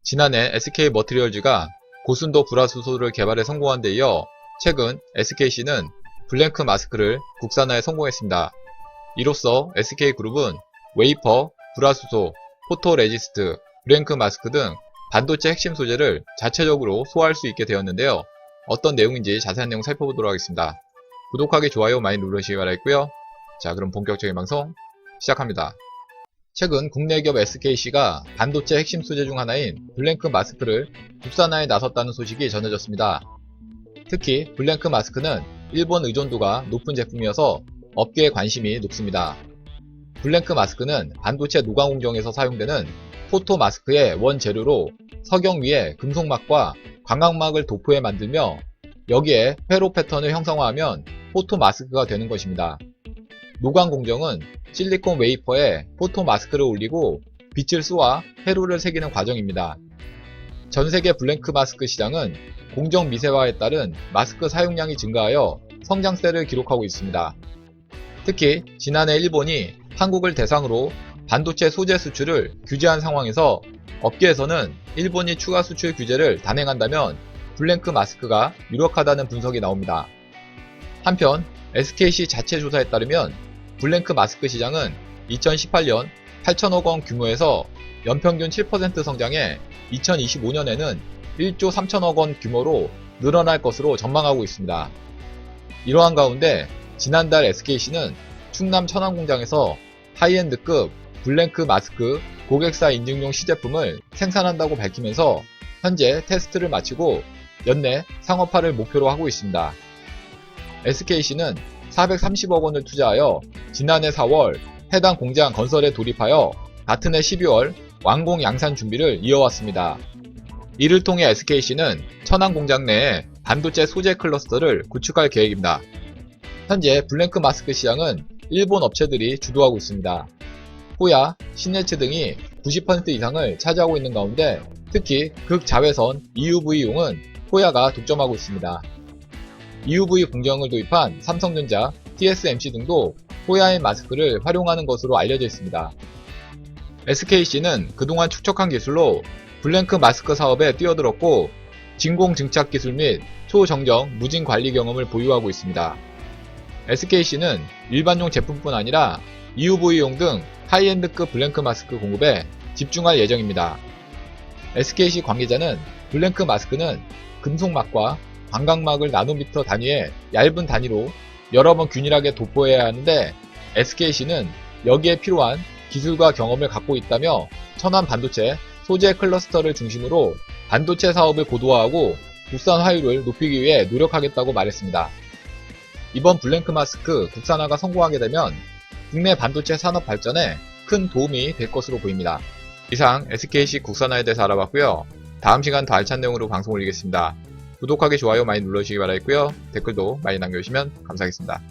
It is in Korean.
지난해 SK 머티리얼즈가 고순도 불화수소를 개발에 성공한 데 이어 최근 SKC는 블랭크 마스크를 국산화에 성공했습니다. 이로써 SK그룹은 웨이퍼, 불화수소, 포토레지스트, 블랭크 마스크 등 반도체 핵심 소재를 자체적으로 소화할 수 있게 되었는데요. 어떤 내용인지 자세한 내용 살펴보도록 하겠습니다. 구독하기, 좋아요 많이 눌러주시기 바라겠고요. 자, 그럼 본격적인 방송 시작합니다. 최근 국내 기업 SKC가 반도체 핵심 소재 중 하나인 블랭크 마스크를 국산화에 나섰다는 소식이 전해졌습니다. 특히 블랭크 마스크는 일본 의존도가 높은 제품이어서 업계의 관심이 높습니다. 블랭크 마스크는 반도체 노광 공정에서 사용되는 포토 마스크의 원재료로 석영 위에 금속막과 광각막을 도포해 만들며 여기에 회로 패턴을 형성화하면 포토 마스크가 되는 것입니다. 노광 공정은 실리콘 웨이퍼에 포토 마스크를 올리고 빛을 쏘아 회로를 새기는 과정입니다. 전세계 블랭크 마스크 시장은 공정 미세화에 따른 마스크 사용량이 증가하여 성장세를 기록하고 있습니다. 특히 지난해 일본이 한국을 대상으로 반도체 소재 수출을 규제한 상황에서 업계에서는 일본이 추가 수출 규제를 단행한다면 블랭크 마스크가 유력하다는 분석이 나옵니다. 한편 SKC 자체 조사에 따르면 블랭크 마스크 시장은 2018년 8천억 원 규모에서 연평균 7% 성장해 2025년에는 1조 3천억 원 규모로 늘어날 것으로 전망하고 있습니다. 이러한 가운데 지난달 SKC는 충남 천안공장에서 하이엔드급 블랭크 마스크 고객사 인증용 시제품을 생산한다고 밝히면서 현재 테스트를 마치고 연내 상업화를 목표로 하고 있습니다. SKC는 430억 원을 투자하여 지난해 4월 해당 공장 건설에 돌입하여 같은 해 12월 완공 양산 준비를 이어왔습니다. 이를 통해 SKC는 천안 공장 내에 반도체 소재 클러스터를 구축할 계획입니다. 현재 블랭크 마스크 시장은 일본 업체들이 주도하고 있습니다. 호야, 신네츠 등이 90% 이상을 차지하고 있는 가운데 특히 극자외선 EUV용은 호야가 독점하고 있습니다. EUV 공정을 도입한 삼성전자, TSMC 등도 호야의 마스크를 활용하는 것으로 알려져 있습니다. SKC는 그동안 축적한 기술로 블랭크 마스크 사업에 뛰어들었고 진공 증착 기술 및 초정정 무진 관리 경험을 보유하고 있습니다. SKC는 일반용 제품뿐 아니라 EUV용 등 하이엔드급 블랭크 마스크 공급에 집중할 예정입니다. SKC 관계자는 블랭크 마스크는 금속막과 광각막을 나노미터 단위의 얇은 단위로 여러 번 균일하게 도포해야 하는데 SKC는 여기에 필요한 기술과 경험을 갖고 있다며 천안 반도체 소재 클러스터를 중심으로 반도체 사업을 고도화하고 국산화율을 높이기 위해 노력하겠다고 말했습니다. 이번 블랭크 마스크 국산화가 성공하게 되면 국내 반도체 산업 발전에 큰 도움이 될 것으로 보입니다. 이상 SKC 국산화에 대해서 알아봤고요. 다음 시간 더 알찬 내용으로 방송 올리겠습니다. 구독하기, 좋아요 많이 눌러주시기 바라겠고요. 댓글도 많이 남겨주시면 감사하겠습니다.